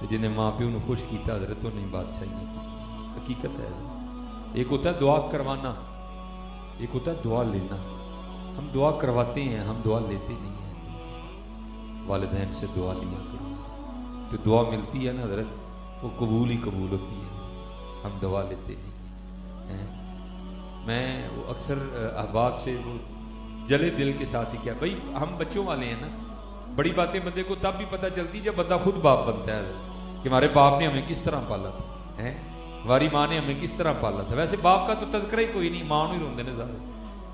تو جنہیں ماں پیو نے خوش کیتا حضرت تو نہیں بادشاہی نہیں کی. حقیقت ہے. ایک ہوتا ہے دعا کروانا, ایک ہوتا ہے دعا لینا. ہم دعا کرواتے ہیں, ہم دعا لیتے نہیں ہیں. والدین سے دعا لیا کرو, جو دعا ملتی ہے نا حضرت وہ قبول ہی قبول ہوتی ہے. ہم دعا لیتے نہیں. میں وہ اکثر احباب سے وہ جلے دل کے ساتھ ہی کیا, بھائی ہم بچوں والے ہیں نا, بڑی باتیں بندے کو تب بھی پتہ چلتی جب بندہ خود باپ بنتا ہے کہ ہمارے باپ نے ہمیں کس طرح پالا تھا, ہماری ماں نے ہمیں کس طرح پالا تھا. ویسے باپ کا تو تذکرہ ہی کوئی نہیں, ماں نہیں روندے نے سارے,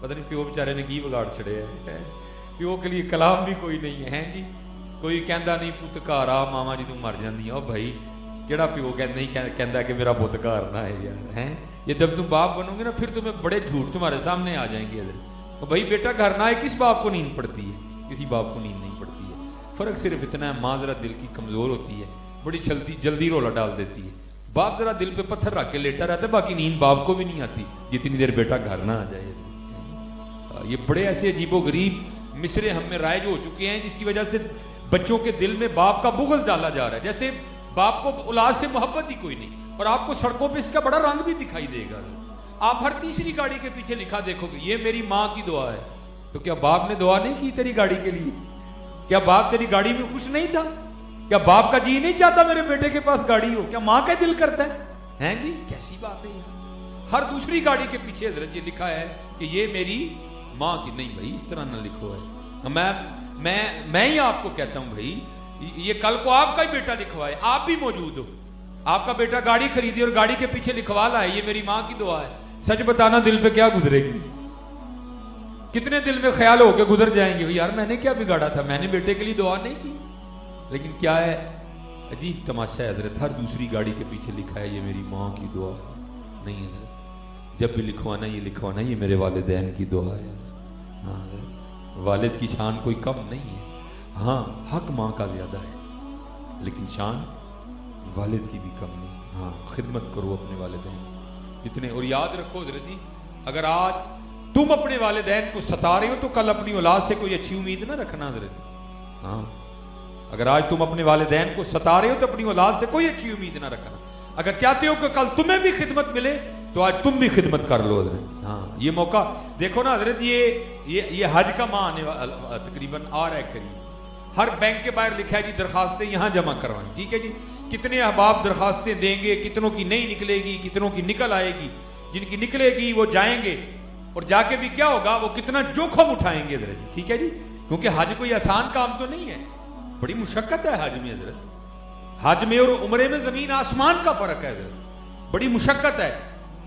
پتہ نہیں پیو بیچارے نے کی بگاڑ چھڑے ہے. پیو کے لیے کلام بھی کوئی نہیں ہے جی. کوئی کہندا نہیں پت گھر آ ماما جی تو مر جاندی. او بھائی جڑا پیو نہیں کہندا کہ میرا پت گھر نہ ہے یار, یہ جب تم باپ بنو گے نا پھر تمہیں بڑے جھوٹ تمہارے سامنے آ جائیں گے. تو بھائی بیٹا گھر نہ ہے, کس باپ کو نیند پڑتی ہے؟ کسی باپ کو نیند نہیں پڑتی ہے. فرق صرف اتنا ہے, ماں ذرا دل کی کمزور ہوتی ہے, بڑی جلدی رولا ڈال دیتی ہے. باپ ذرا دل پہ پتھر رکھ کے لیٹا رہتا ہے, باقی نیند باپ کو بھی نہیں آتی جتنی دیر بیٹا گھر نہ آ جائے. یہ بڑے ایسے عجیب و غریب مصرے ہم میں رائج ہو چکے ہیں جس کی وجہ سے بچوں کے دل میں باپ کا بغض ڈالا جا رہا ہے, جیسے باپ کو اولاد سے محبت ہی کوئی نہیں. اور آپ کو سڑکوں پہ اس کا بڑا رنگ بھی دکھائی دے گا. آپ ہر تیسری گاڑی کے پیچھے لکھا دیکھو گے یہ میری ماں کی دعا ہے. تو کیا باپ نے دعا نہیں کی تیری گاڑی کے لیے؟ کیا باپ تیری گاڑی میں خوش نہیں تھا؟ کیا باپ کا جی نہیں چاہتا میرے بیٹے کے پاس گاڑی ہو؟ کیا ماں کا دل کرتا ہے جی؟ کیسی بات ہے یہ. ہر دوسری گاڑی کے پیچھے حضرت یہ لکھا ہے کہ یہ میری ماں کی. نہیں بھائی اس طرح نہ لکھو ہے. میں ہی آپ کو کہتا ہوں بھائی, یہ کل کو آپ کا ہی بیٹا لکھوائے, آپ بھی موجود ہو, آپ کا بیٹا گاڑی خریدی اور گاڑی کے پیچھے لکھوا لائے یہ میری ماں کی دعا ہے. سچ بتانا دل پہ کیا گزرے گی؟ کتنے دل میں خیال ہو کے گزر جائیں گے یار میں نے کیا بگاڑا تھا, میں نے بیٹے کے لیے دعا نہیں کی. لیکن کیا ہے عجیب تماشا ہے حضرت, ہر دوسری گاڑی کے پیچھے لکھا ہے یہ میری ماں کی دعا ہے. نہیں حضرت, جب بھی لکھوانا یہ لکھوانا یہ میرے والدین کی دعا ہے. ہاں والد کی شان کوئی کم نہیں ہے, ہاں حق ماں کا زیادہ ہے لیکن شان والد کی بھی کم نہیں. ہاں خدمت کرو اپنے والدین جتنے. اور یاد رکھو حضرت جی, اگر آج تم اپنے والدین کو ستا رہے ہو تو کل اپنی اولاد سے کوئی اچھی امید نہ رکھنا حضرت. ہاں اگر آج تم اپنے والدین کو ستا رہے ہو تو اپنی اولاد سے کوئی اچھی امید نہ رکھنا. اگر چاہتے ہو کہ کل تمہیں بھی خدمت ملے تو آج تم بھی خدمت کر لو حضرت. ہاں یہ موقع دیکھو نا حضرت, یہ حج کا ماہ آنے والا تقریباً آ رہا ہے قریب. ہر بینک کے باہر لکھا ہے جی درخواستیں یہاں جمع کروائیں. ٹھیک ہے جی, کتنے احباب درخواستیں دیں گے, کتنوں کی نہیں نکلے گی, کتنوں کی نکل آئے گی. جن کی نکلے گی وہ جائیں گے اور جا کے بھی کیا ہوگا, وہ کتنا جوخم اٹھائیں گے حضرت. ٹھیک ہے جی, کیونکہ حج کوئی آسان کام تو نہیں ہے, بڑی مشقت ہے حج میں حضرت. حج میں اور عمرے میں زمین آسمان کا فرق ہے حضرت, بڑی مشقت ہے.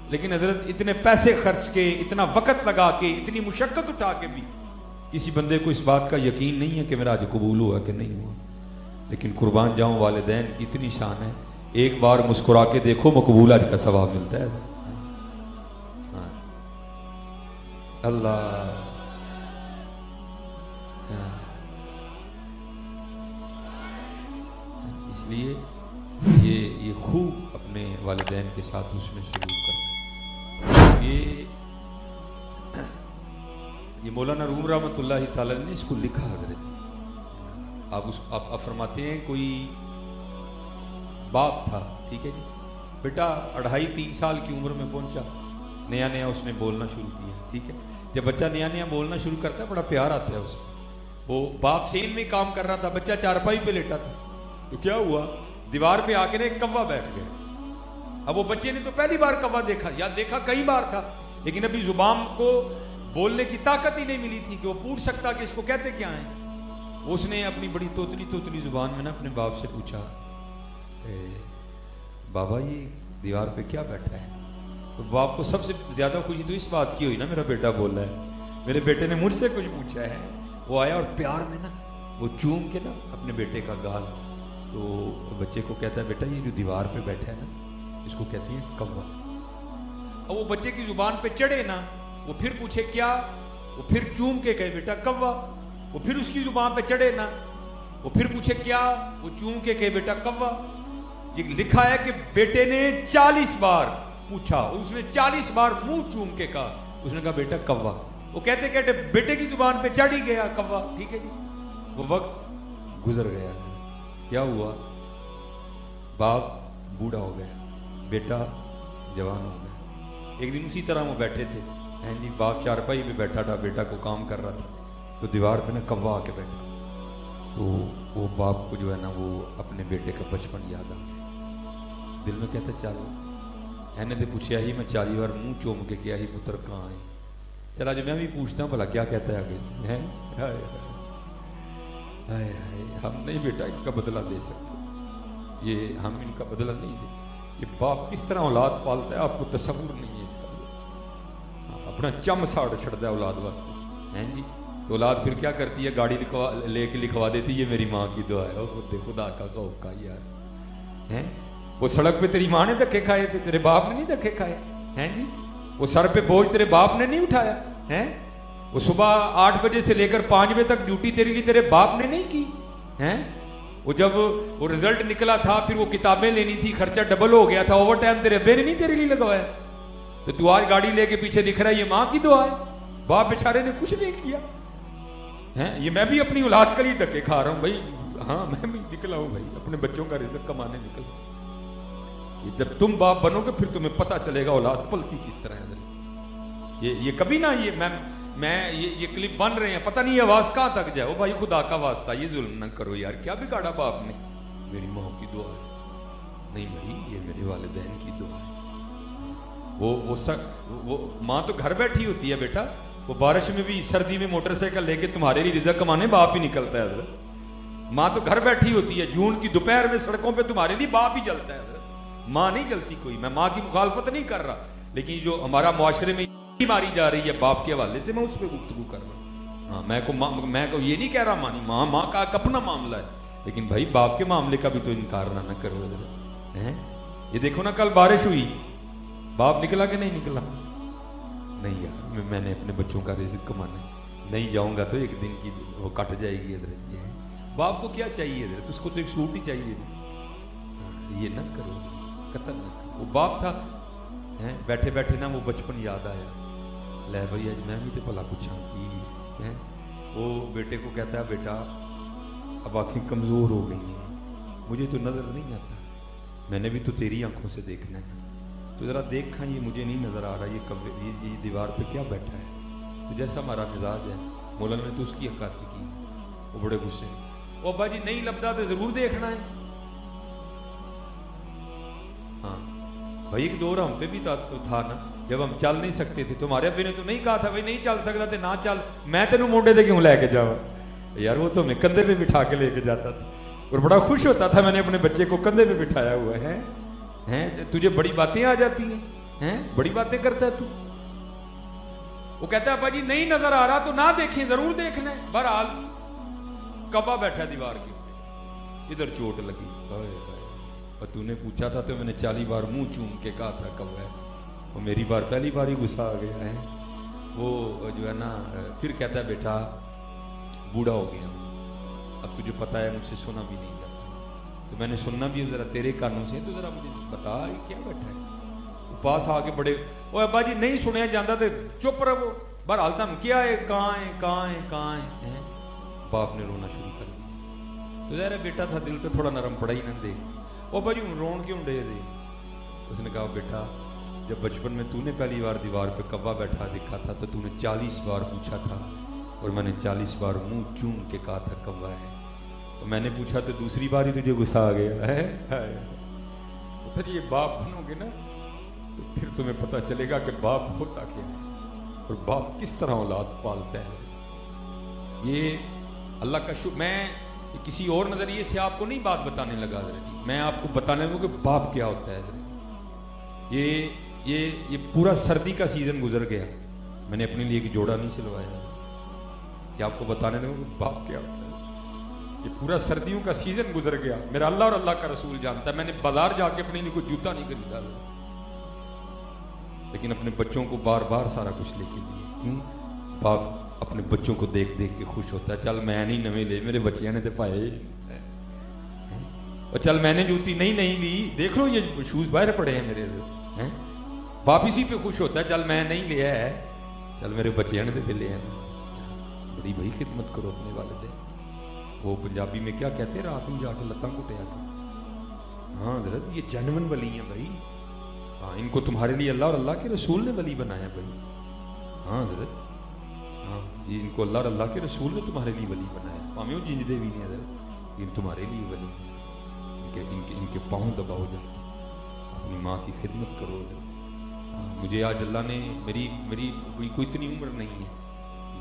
لیکن حضرت اتنے پیسے خرچ کے, اتنا وقت لگا کے, اتنی مشقت اٹھا کے بھی کسی بندے کو اس بات کا یقین نہیں ہے کہ میرا حج قبول ہوا کہ نہیں ہوا. لیکن قربان جاؤں والدین کی اتنی شان ہے, ایک بار مسکرا کے دیکھو مقبول حج کا ثواب ملتا ہے. اللہ اس لیے یہ خوب اپنے والدین کے ساتھ اس میں سلوک کرنا. یہ مولانا روم رحمۃ اللہ تعالی نے اس کو لکھا حضرت. آپ فرماتے ہیں کوئی باپ تھا, ٹھیک ہے جی, بیٹا 2.5-3 سال کی عمر میں پہنچا, نیا نیا اس نے بولنا شروع کیا. ٹھیک ہے, جب بچہ نیا نیا بولنا شروع کرتا ہے بڑا پیار آتا ہے اسے. وہ باپ سین میں کام کر رہا تھا, بچہ چارپائی پہ لیٹا تھا, تو کیا ہوا, دیوار پہ آ کے ایک کوا بیٹھ گیا. اب وہ بچے نے تو پہلی بار کوا دیکھا, یا دیکھا کئی بار تھا, لیکن ابھی زبان کو بولنے کی طاقت ہی نہیں ملی تھی کہ وہ پوچھ سکتا کہ اس کو کہتے کیا ہیں. اس نے اپنی بڑی توتلی زبان میں نا اپنے باپ سے پوچھا, بابا یہ دیوار پہ کیا بیٹھا ہے؟ تو باپ کو سب سے زیادہ خوشی تو اس بات کی ہوئی نا, میرا بیٹا بول رہا ہے, میرے بیٹے نے مجھ سے کچھ پوچھا ہے. وہ آیا اور پیار میں نا وہ چوم کے نا اپنے بیٹے کا گال, تو بچے کو کہتا ہے بیٹا یہ جو دیوار پہ بیٹھا ہے نا اس کو کہتی ہے کوا. اور وہ بچے کی زبان پہ چڑھے نا, وہ پھر پوچھے کیا, وہ پھر چوم کے کہے بیٹا کوا. وہ پھر اس کی زبان پہ چڑھے نا, وہ پھر پوچھے کیا, وہ چوم کے کہے بیٹا کوا. یہ لکھا ہے کہ بیٹے نے 40 بار پوچھا, اس نے 40 بار منہ چوم کے کہا. اس نے کہا بیٹا کوا. وہ کہتے کہتے بیٹے کی زبان پہ چڑھ ہی گیا کوا. ٹھیک ہے جی, وہ وقت گزر گیا. کیا ہوا, باپ بوڑھا ہو گیا, بیٹا جوان ہو گیا. ایک دن اسی طرح وہ بیٹھے تھے, جی باپ چارپائی پہ بیٹھا تھا, بیٹا کو کام کر رہا تھا, تو دیوار پہ نا کوا آ کے بیٹھا. تو وہ باپ کو جو ہے نا وہ اپنے بیٹے کا بچپن یاد آ گیا. دل میں کہتا چل اینے تو پوچھا ہی, میں 40 بار منہ چوم کے کیا ہی پتر کہاں ہے, چلا جو میں بھی پوچھتا ہوں بھلا کیا کہتا ہے آگے. ہم نہیں بیٹا ان کا بدلہ دے سکتے, یہ ہم ان کا بدلہ نہیں دے. یہ باپ کس طرح اولاد پالتا ہے آپ کو تصور نہیں ہے اس کا. اپنا چم ساڑ چھڑتا ہے اولاد واسطے ہیں جی. تو اولاد پھر کیا کرتی ہے, گاڑی لے کے لکھوا دیتی, یہ میری ماں کی دعا ہے. خدا کا خوف کا یار ہیں. وہ سڑک پہ تیری ماں نے دھکے کھائے تھے, تیرے باپ نے نہیں دھکے کھائے ہیں جی. وہ سر پہ بوجھ تیرے باپ نے نہیں اٹھایا ہیں. وہ صبح 8 بجے سے لے کر 5 بجے تک ڈیوٹی تیرے لیے تیرے باپ نے نہیں کی ہیں. وہ جب وہ رزلٹ نکلا تھا, پھر وہ کتابیں لینی تھی, خرچہ ڈبل ہو گیا تھا, اوور ٹائم تیرے ابے نے نہیں تیرے لیے لگوایا. تو تو آج گاڑی لے کے پیچھے لکھ رہا ہے یہ ماں کی دعا ہے, باپ بیچارے نے کچھ نہیں کیا ہیں. یہ میں بھی اپنی اولاد کے لیے دھکے کھا رہا ہوں بھائی. ہاں میں بھی نکلا ہوں بھائی, اپنے بچوں کا رزق کمانے نکلا. جب تم باپ بنو گے پھر تمہیں پتہ چلے گا اولاد پلتی کس طرح ہے. یہ کبھی نہ یہ کلپ بن رہے ہیں, پتہ نہیں آواز کہاں تک جائے. او بھائی خدا کا واسطہ یہ ظلم نہ کرو یار, کیا بگاڑا باپ نے. میری ماں کی دعا ہے, نہیں بھائی یہ میرے والدین کی دعا ہے. وہ ماں تو گھر بیٹھی ہوتی ہے بیٹا, وہ بارش میں بھی سردی میں موٹر سائیکل لے کے تمہارے لیے رزق کمانے باپ ہی نکلتا ہے حضرت. ماں تو گھر بیٹھی ہوتی ہے, جون کی دوپہر میں سڑکوں پہ تمہارے لیے باپ ہی جلتا ہے حضرت, ماں نہیں جلتی کوئی. میں ماں کی مخالفت نہیں کر رہا, لیکن جو ہمارا معاشرے میں ماری جا رہی ہے باپ کے حوالے سے, میں اس پہ گفتگو کر رہا ہوں. ہاں میں کو یہ نہیں کہہ رہا ماں کا اپنا معاملہ ہے, لیکن بھائی باپ کے معاملے کا بھی تو انکار نہ کرو حضرت. یہ دیکھو نا کل بارش ہوئی, باپ نکلا کہ نہیں نکلا. نہیں یار میں نے اپنے بچوں کا رزق کمانا ہے, نہیں جاؤں گا تو ایک دن کی وہ کٹ جائے گی حضرت. باپ کو کیا چاہیے حضرت, اس کو تو ایک سوٹ ہی چاہیے. یہ نہ کرو, قتل نہ کرو. وہ باپ تھا, بیٹھے بیٹھے نا وہ بچپن یاد آیا. لے بھائی آج میں بھی تو بھلا پوچھا کی. وہ بیٹے کو کہتا ہے بیٹا اب آنکھیں کمزور ہو گئی ہیں, مجھے تو نظر نہیں آتا, میں نے بھی تو تیری آنکھوں سے دیکھنا ہے, تو ذرا دیکھا یہ مجھے نہیں نظر آ رہا یہ دیوار پہ کیا بیٹھا ہے. تو جیسا ہمارا مزاج ہے, مولانا نے تو اس کی عکاسی کی. وہ بڑے غصے, او ابا جی نہیں لبدا تو ضرور دیکھنا ہے. ہاں بھائی ایک دور ہم پہ بھی تو تھا نا, جب ہم چل نہیں سکتے تھے. تمہارے ابے نے تو نہیں کہا تھا بھائی نہیں چل سکتا تھے نہ چل, میں تینوں مونڈے دے کیوں لے کے جاؤں یار. وہ تو ہمیں کندھے پہ بٹھا کے لے کے جاتا تھا, اور بڑا خوش ہوتا تھا میں نے اپنے بچے کو کندھے پہ بٹھایا ہوا ہے. تجھے بڑی باتیں آ جاتی ہیں, بڑی باتیں کرتا ہے تو. وہ کہتا ہے ابا جی نہیں نظر آ رہا تو نہ دیکھیں, ضرور دیکھنا ہے. بہرحال کعبہ بیٹھا دیوار کے اوپر, ادھر چوٹ لگی. اور تو نے پوچھا تھا تو میں نے 40 بار منہ چوم کے کہا تھا کعبہ ہے. وہ میری بار پہلی بار ہی غصہ آ گیا ہے. وہ جو ہے نا پھر کہتا ہے بیٹا بوڑھا ہو گیا, اب تجھے پتا ہے مجھ سے سنا بھی نہیں جاتا, تو میں نے سننا بھی ذرا تیرے کانوں سے, تو ذرا مجھے بتا یہ کیا بیٹھا ہے. وہ پاس آ کے بڑے, او ابا جی نہیں سنیا جاتا تو چپ رہو. بہرحال تم کیا ہے, کہاں ہے. باپ نے رونا شروع کر دیا. تو ظاہر ہے بیٹا تھا, دل تو تھوڑا نرم پڑا ہی نہ دے. او ابا جی رون کیوں دے. اس نے کہا بیٹا جب بچپن میں تو نے پہلی بار دیوار پہ کعبہ بیٹھا دیکھا تھا تو تو نے 40 بار پوچھا تھا, اور میں نے 40 بار منہ چوم کے کہا تھا کعبہ ہے. تو میں نے پوچھا تو دوسری بار ہی تجھے غصہ آ گیا ہے. پھر یہ باپ بنو گے نا تو پھر تمہیں پتہ چلے گا کہ باپ ہوتا کیا ہے اور باپ کس طرح اولاد پالتا ہے. یہ اللہ کا شکر. میں کسی اور نظریے سے آپ کو نہیں بات بتانے لگا, میں آپ کو بتانے لگا کہ باپ کیا ہوتا ہے. یہ پورا سردی کا سیزن گزر گیا, میں نے اپنے لیے ایک جوڑا نہیں سلوایا. یہ آپ کو بتانے لگا کہ باپ کیا ہوتا ہے. یہ پورا سردیوں کا سیزن گزر گیا, میرا اللہ اور اللہ کا رسول جانتا ہے. میں نے بازار جا کے اپنے لیے کوئی جوتا نہیں خریدا, لیکن اپنے بچوں کو بار بار سارا کچھ لے کے دیے. کیوں؟ باپ اپنے بچوں کو دیکھ دیکھ کے خوش ہوتا ہے. چل میں نہیں نویں لے, میرے بچیاں نے تو پائے, اور چل میں نے جوتی نہیں لی, دیکھ لو یہ شوز باہر پڑے ہیں میرے. باپ اسی پہ خوش ہوتا ہے, چل میں نہیں لیا ہے, چل میرے بچیاں نے تو لے ہیں. بڑی بھائی خدمت کرو اپنے والدین. وہ پنجابی میں کیا کہتے ہیں, رات میں جا کے لتاں کٹیا کر. ہاں حضرت یہ جنون ولی ہیں بھائی. ہاں ان کو تمہارے لیے اللہ اور اللہ کے رسول نے ولی بنایا بھائی. ہاں حضرت ہاں یہ ان کو اللہ اور اللہ کے رسول نے تمہارے لیے ولی بنایا. پامیوں جنج دے بھی نہیں حضرت ان تمہارے لیے ولی ان کے پاؤں دباؤ جا کے اپنی ماں کی خدمت کرو. مجھے آج اللہ نے میری کوئی اتنی عمر نہیں ہے,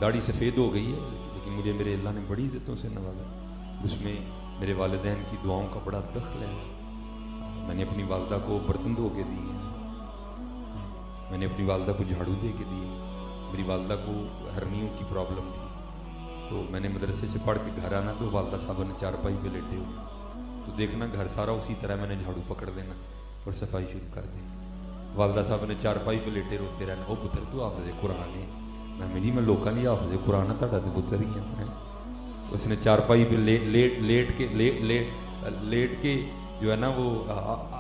داڑھی سفید ہو گئی ہے, لیکن مجھے میرے اللہ نے بڑی عزتوں سے نوازا. اس میں میرے والدین کی دعاؤں کا بڑا دخل ہے. میں نے اپنی والدہ کو برتن دھو کے دیے ہیں, میں نے اپنی والدہ کو جھاڑو دے کے دیے. میری والدہ کو ہرنیوں کی پرابلم تھی, تو میں نے مدرسے سے پڑھ کے گھر آنا تو والدہ صاحبہ نے چارپائی پہ لیٹے ہوئے, تو دیکھنا گھر سارا اسی طرح میں نے جھاڑو پکڑ دینا اور صفائی شروع کر دی. والدہ صاحب نے چارپائی پہ لیٹے روتے رہنا, وہ پتر تو حافظ قرآن ہے. میں جی میں لوکاں نہیں حافظ قرآن تھوڑا تو پتر ہی ہیں. اس نے چارپائی پہ لیٹ کے جو ہے نا وہ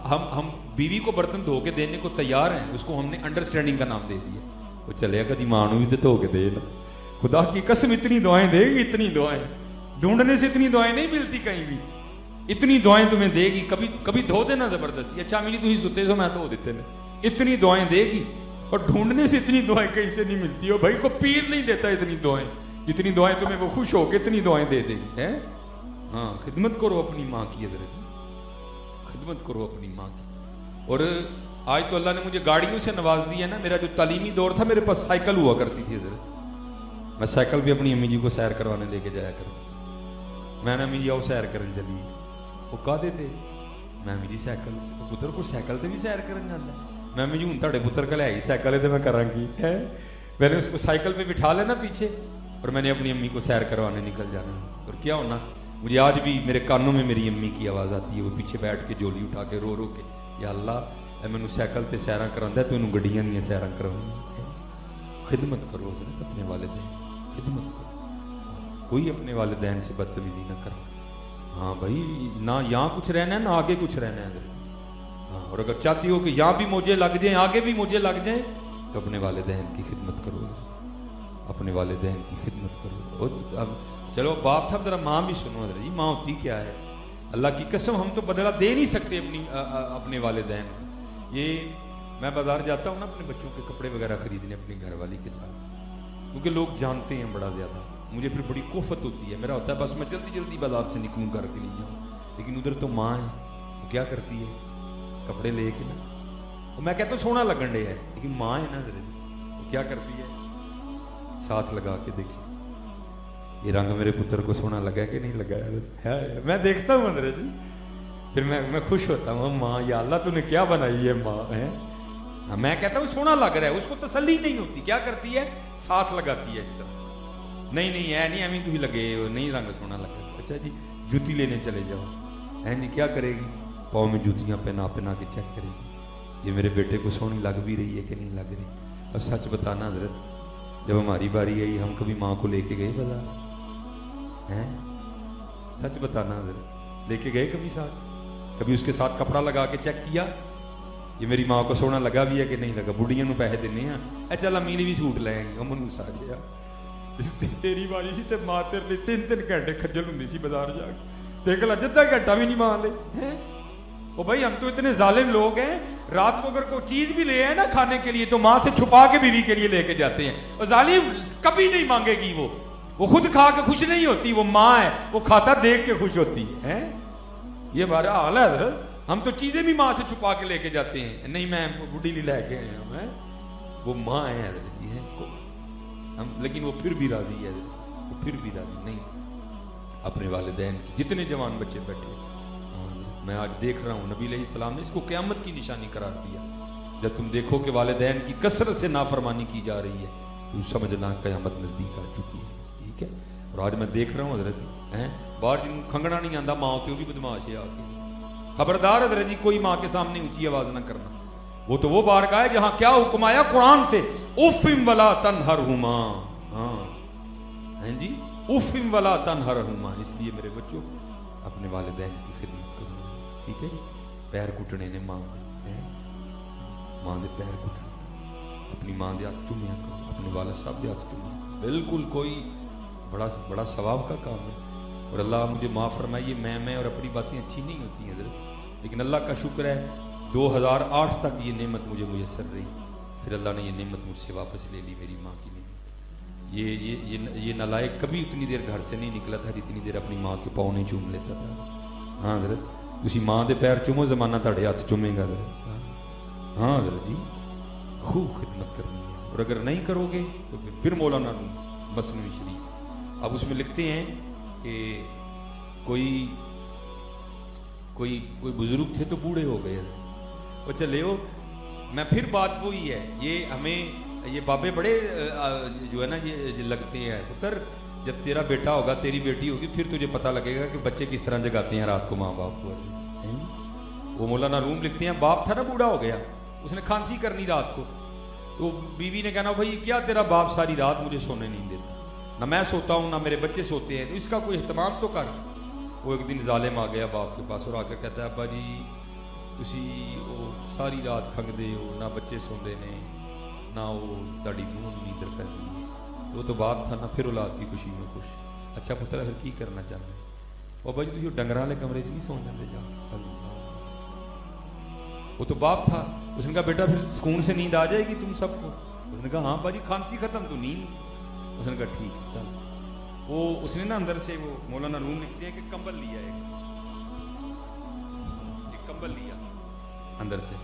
ہم بیوی کو برتن دھو کے دینے کو تیار ہیں, اس کو ہم نے انڈرسٹینڈنگ کا نام دے دیا. وہ چلے گا ماں بھی تو دھو کے دے نا, خدا کی قسم اتنی دعائیں دے گی, اتنی دعائیں ڈھونڈنے سے اتنی دعائیں نہیں ملتی کہیں بھی. اتنی دعائیں تمہیں دے گی, کبھی دھو دینا زبردستی. اچھا میری تھی ستے سو میں دھو دیتے نا, اتنی دعائیں دے گی. اور ڈھونڈنے سے اتنی دعائیں کہیں سے نہیں ملتی. ہو بھائی کو پیر نہیں دیتا اتنی دعائیں, جتنی دعائیں تمہیں وہ خوش ہو کے اتنی دعائیں دے دے گی. ہے ہاں خدمت کرو اپنی ماں کی حضرت, خدمت کرو اپنی ماں کی. اور آج تو اللہ نے مجھے گاڑیوں سے نواز دیا نا. میرا جو تعلیمی دور تھا میرے پاس سائیکل ہوا کرتی تھی حضرت. میں سائیکل بھی اپنی امی جی کو سیر کروانے لے کے جایا کرتا. میں نے امی جی آؤ سیر کرنے چلی, وہ کہا دیتے میں امی جی سائیکل پتر کو سائیکل سے بھی سیر کرنے جانا. میں امی جی ہوں تھوڑے پتر کا لے آئی سائیکل ہے تو میں کراں گی. میں نے اس کو سائیکل پہ بٹھا لینا پیچھے, اور میں نے اپنی امی کو سیر کروانے نکل جانا. اور کیا ہونا, مجھے آج بھی میرے کانوں میں میری امی کی آواز آتی ہے, وہ پیچھے بیٹھ کے جولی اٹھا کے رو رو کے, یا اللہ اے مینوں سائیکل تے سیراں کراوندا ہے تو انہوں گڈیاں دیاں سیراں کراوندا. خدمت کرو حضرت اپنے والدین, خدمت کرو. کوئی اپنے والدین سے بدتمیزی نہ کرو. ہاں بھائی نہ یہاں کچھ رہنا ہے نہ آگے کچھ رہنا ہے حضرت. ہاں اور اگر چاہتی ہو کہ یہاں بھی مجھے لگ جائیں آگے بھی مجھے لگ جائیں تو اپنے والدین کی خدمت کرو, اپنے والدین کی خدمت کرو. اور اب چلو باپ تھا, ذرا ماں بھی سنو حضرت جی. ماں ہوتی کیا ہے, اللہ کی قسم ہم تو بدلہ دے نہیں سکتے اپنے والدین کا. یہ میں بازار جاتا ہوں نا اپنے بچوں کے کپڑے وغیرہ خریدنے اپنی گھر والی کے ساتھ, کیونکہ لوگ جانتے ہیں بڑا زیادہ. مجھے پھر بڑی کوفت ہوتی ہے, میرا ہوتا ہے بس میں جلدی جلدی بازار سے نکلوں گھر کے لیے جاؤں. لیکن ادھر تو ماں ہے, وہ کیا کرتی ہے کپڑے لے کے نا, میں کہتا ہوں سونا لگن ڈے ہے, لیکن ماں ہے نا حضرت, وہ کیا کرتی ہے ساتھ لگا کے دیکھی یہ رنگ میرے پتر کو سونا لگا کہ نہیں لگا ہے. میں دیکھتا ہوں حضرت جی, پھر میں خوش ہوتا ہوں, ماں یا اللہ تو نے کیا بنائی ہے ماں ہے. میں کہتا ہوں سونا لگ رہا ہے, اس کو تسلی نہیں ہوتی, کیا کرتی ہے ساتھ لگاتی ہے اس طرح. نہیں نہیں ہے نہیں امی تھی لگے نہیں رنگ سونا لگا. اچھا جی جوتی لینے چلے جاؤ, ہے نہیں کیا کرے گی پاؤں میں جوتیاں پہنا پہنا کے چیک کرے گی یہ میرے بیٹے کو سونی لگ بھی رہی ہے کہ نہیں لگ رہی. اب سچ بتانا حضرت جب ہماری باری آئی ہم کبھی ماں کو لے کے گئے بازار ہیں, سچ بتانا حضرت لے کے گئے کبھی ساتھ, کبھی اس کے ساتھ کپڑا لگا کے چیک کیا یہ میری ماں کو سونا لگا بھی ہے کہ نہیں لگا. بڑھیاں نو پیسے دینے ہیں, اے چل امی نے بھی سوٹ لے آئیں گے, منوس آ گیا تیری والی سی تے ماں تیرے لیے 3 گھنٹے کھجل ہوندی سی بازار جا کے, دیکھ لا جدہ گھنٹہ بھی نہیں مان لے. او بھائی ہم تو اتنے ظالم لوگ ہیں, رات کو اگر کوئی چیز بھی لے آئے نا کھانے کے لیے تو ماں سے چھپا کے بیوی کے لیے لے کے جاتے ہیں. اور ظالم کبھی نہیں مانگے گی, وہ خود کھا کے خوش نہیں ہوتی, وہ ماں ہے وہ کھاتا دیکھ کے خوش ہوتی ہے. یہ ہمارا حال ہے حضرت, ہم تو چیزیں بھی ماں سے چھپا کے لے کے جاتے ہیں. نہیں میں بڈھی لی لے کے آیا ہوں, وہ ماں ہے حضرت جی ہے ہم, لیکن وہ پھر بھی راضی ہے حضرت, وہ پھر بھی راضی نہیں اپنے والدین کی. جتنے جوان بچے بیٹھے میں آج دیکھ رہا ہوں, نبی علیہ السلام نے اس کو قیامت کی نشانی قرار دیا. جب تم دیکھو کہ والدین کی کثرت سے نافرمانی کی جا رہی ہے تو سمجھنا قیامت نزدیک آ چکی ہے. ٹھیک ہے, اور آج میں دیکھ رہا ہوں حضرت باہر جن کو کھنگنا نہیں آتا ماں ہوتی وہ بھی بدماش ہے. آ کے خبردار حضرت جی کوئی ماں کے سامنے اونچی آواز نہ کرنا. وہ تو وہ بارگاہ ہے جہاں کیا حکم آیا قرآن سے, اف ولا تنہرہما. ہاں جی اف ولا تنہرہما. اس لیے میرے بچوں اپنے والدین کی خدمت کرو. ٹھیک ہے جی, پیر کٹنے نے ماں دے پیر کٹنے, اپنی ماں دے ہاتھ چومیا کرو, اپنے والد صاحب دے ہاتھ چومیا کرو. بالکل کوئی بڑا ثواب کا کام ہے. اور اللہ مجھے معاف فرمائیے, میں اور اپنی باتیں اچھی نہیں ہوتی ہیں حضرت, لیکن اللہ کا شکر ہے 2008 تک یہ نعمت مجھے میسر رہی. پھر اللہ نے یہ نعمت مجھ سے واپس لے لی, میری ماں کی نعمت. یہ نالائق کبھی اتنی دیر گھر سے نہیں نکلا تھا جتنی دیر اپنی ماں کے پاؤں نہیں چوم لیتا تھا. ہاں حضرت, تسی ماں دے پیر چومو, زمانہ تہاڈے ہاتھ چومے گا حضرت. ہاں حضرت جی, خوب خدمت کرنی ہے, اور اگر نہیں کرو گے تو پھر مولانا مثنوی شریف اب اس میں لکھتے ہیں کہ کوئی بزرگ تھے تو بوڑھے ہو گئے. وہ چلے ہو, میں پھر بات وہی ہے, یہ ہمیں یہ بابے بڑے جو ہے نا یہ لگتے ہیں. پتر جب تیرا بیٹا ہوگا, تیری بیٹی ہوگی, پھر تجھے پتہ لگے گا کہ بچے کس طرح جگاتے ہیں رات کو ماں باپ کو. وہ مولانا روم لکھتے ہیں, باپ تھا نا بوڑھا ہو گیا, اس نے کھانسی کرنی رات کو, تو بیوی نے کہنا بھائی کیا تیرا باپ ساری رات مجھے سونے نہیں دیتا, نہ میں سوتا ہوں نہ میرے بچے سوتے ہیں, تو اس کا کوئی اہتمام تو کر. وہ ایک دن ظالم آ گیا باپ کے پاس اور آ کر کہتا ہے ابا جی تسی وہ ساری رات کھنگدے ہو, نہ بچے سوندے نے نہ وہ تاڑی نون نیندر پہنی ہے. وہ تو باپ تھا نا, پھر اولاد کی خوشی میں خوش. اچھا پتر پھر کی کرنا چاہتے ہیں؟ ابا جی تسی ڈنگر والے کمرے نہیں سو جاندے جا. وہ تو باپ تھا, اس نے کہا بیٹا پھر سکون سے نیند آ جائے گی تم سب کو. اس نے کہا ہاں باجی کھانسی ختم تو نیند. اس نے کہا ٹھیک ہے چل. وہ اس نے نا اندر سے, وہ مولانا روم لکھتے ہیں کہ کمبل لیا, ایک کمبل لیا اندر سے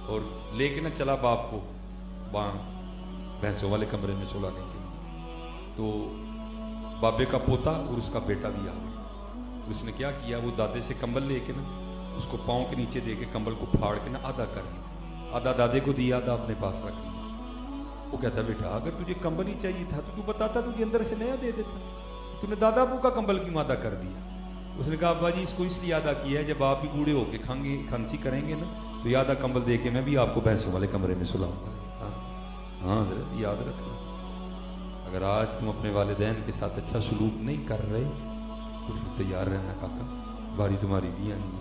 اور لے کے نا چلا باپ کو بھینسوں والے کمرے میں سلانے کے لیے. تو بابے کا پوتا اور اس کا بیٹا بھی آ گیا. اس نے کیا کیا, وہ دادے سے کمبل لے کے نا اس کو پاؤں کے نیچے دے کے کمبل کو پھاڑ کے نا آدھا کر لیا, آدھا دادے کو دیا, آدھا اپنے پاس رکھ لیا. وہ کہتا بیٹا اگر تجھے کمبل ہی چاہیے تھا تو بتاتا, تجھے اندر سے نیا دے دیتا, تو نے دادا ابو کا کمبل کیوں آدھا کر دیا. اس نے کہا ابا جی اس کو اس لیے آدھا کیا ہے, جب آپ بھی بوڑھے ہو کے کھانسی کریں گے نا تو یہ آدھا کمبل دے کے میں بھی آپ کو بھینسوں والے کمرے میں سلاؤں گا. ہاں حضرت یاد رکھنا, اگر آج تم اپنے والدین کے ساتھ اچھا سلوک نہیں کر رہے تو پھر تیار رہنا کاکا, باری تمہاری بھی آنی ہے.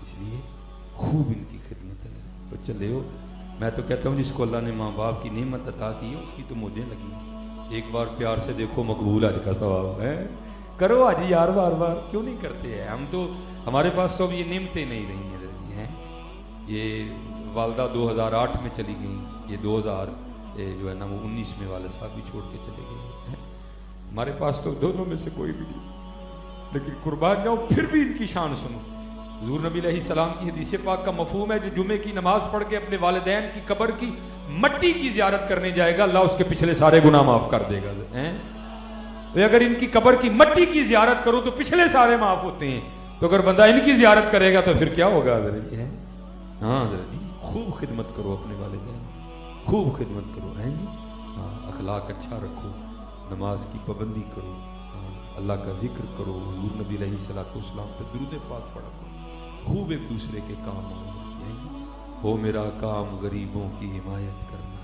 اس لیے خوب ان کی خدمت ہے. تو چلے ہو, میں تو کہتا ہوں جس کو اللہ نے ماں باپ کی نعمت عطا کی ہے اس کی تو موجیں لگی. ایک بار پیار سے دیکھو, مقبول حج کا ثواب ہے, کرو حج یار, بار بار کیوں نہیں کرتے ہیں ہم. تو ہمارے پاس تو اب یہ نعمتیں نہیں رہی ہیں. یہ والدہ 2008 میں چلی گئیں, یہ 2000 جو ہے نا وہ 19 میں والد صاحب بھی چھوڑ کے چلے گئے. ہمارے پاس تو دونوں میں سے کوئی بھی نہیں, لیکن قربان جاؤ پھر بھی ان کی شان سنو. حضور نبی علیہ السلام کی حدیث پاک کا مفہوم ہے, جو جمعے کی نماز پڑھ کے اپنے والدین کی قبر کی مٹی کی زیارت کرنے جائے گا, اللہ اس کے پچھلے سارے گناہ معاف کر دے گا. اگر ان کی قبر کی مٹی کی زیارت کرو تو پچھلے سارے معاف ہوتے ہیں, تو اگر بندہ ان کی زیارت کرے گا تو پھر کیا ہوگا حضرت. ہاں حضرت خوب خدمت کرو اپنے والدین, خوب خدمت کرو. اخلاق اچھا رکھو, نماز کی پابندی کرو, اللہ کا ذکر کرو, حضور نبی علیہ السلام پہ درود پاک پڑھا کرو, خوب ایک دوسرے کے کام آؤ. ہو میرا کام غریبوں کی حمایت کرنا,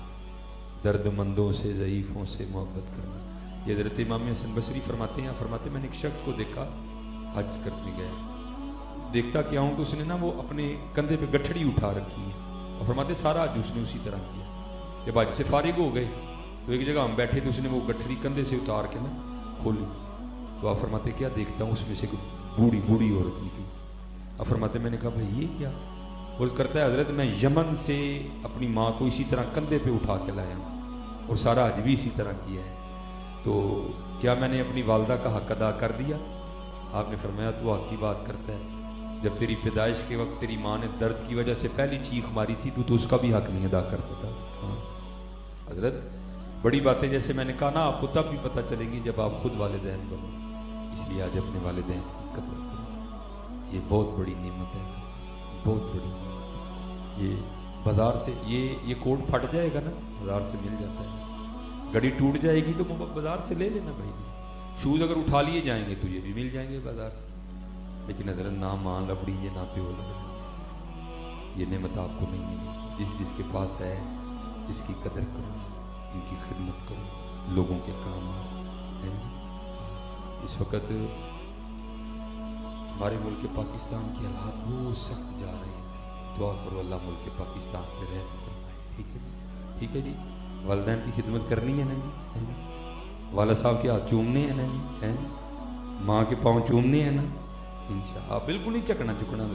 درد مندوں سے ضعیفوں سے محبت کرنا. یہ حضرت امام حسن بصری فرماتے ہیں, میں نے ایک شخص کو دیکھا حج کرنے گیا, دیکھتا کیا ہوں کہ اس نے نا وہ اپنے کندھے پہ گٹھڑی اٹھا رکھی ہے, اور فرماتے سارا حج اس نے اسی طرح کیا. جب حج سے فارغ ہو گئے تو ایک جگہ ہم بیٹھے تھے, اس نے وہ گٹھڑی کندھے سے اتار کے نا کھولی. تو آپ فرماتے کیا دیکھتا ہوں, اس میں سے بوڑھی عورت نکلی. آپ فرماتے میں نے کہا بھائی یہ کیا؟ اور کرتا ہے حضرت میں یمن سے اپنی ماں کو اسی طرح کندھے پہ اٹھا کے لایا ہوں اور سارا حج بھی اسی طرح کیا ہے, تو کیا میں نے اپنی والدہ کا حق ادا کر دیا؟ آپ نے فرمایا تو حق کی بات کرتا ہے, جب تیری پیدائش کے وقت تیری ماں نے درد کی وجہ سے پہلی چیخ ماری تھی تو اس کا بھی حق نہیں ادا کر سکا. حضرت بڑی باتیں جیسے میں نے کہا نا آپ کو تب بھی پتہ چلیں گی جب آپ خود والدین بنو. اس لیے آج اپنے والدین کی قدر کرو, یہ بہت بڑی نعمت ہے, بہت بڑی نعمت. یہ بازار سے یہ کوٹ پھٹ جائے گا نا, بازار سے مل جاتا ہے. گھڑی ٹوٹ جائے گی تو بازار سے لے لینا بھائی. شوز اگر اٹھا لیے جائیں گے تو یہ بھی مل جائیں گے بازار سے. لیکن حضرت نہ ماں لبڑی یہ نہ پیو لبڑی, یہ نعمت آپ کو نہیں ملی. جس کے پاس ہے اس کی قدر کرو, ان کی خدمت کرو, لوگوں کے کام آؤ. اس وقت ہمارے ملک پاکستان کے حالات بہت سخت جا رہے ہیں, دعا کرو اللہ ملک پاکستان پہ رحم فرمائے. ٹھیک ہے جی, والدین کی خدمت کرنی ہے نا جی, والد صاحب کے ہاتھ چومنے ہیں نا جی, ماں کے پاؤں چومنے ہیں نا انشاءاللہ. بالکل نہیں چکنا چکنا جی,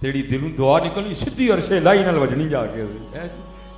ਤੇਰੀ ਦਿਲੋਂ ਦੁਆ ਨਿਕਲਣੀ ਸਿੱਧੀ ਅਰਸ਼ੇ ਲਾਈ ਨਾਲ ਵਜਣੀ ਜਾ ਕੇ,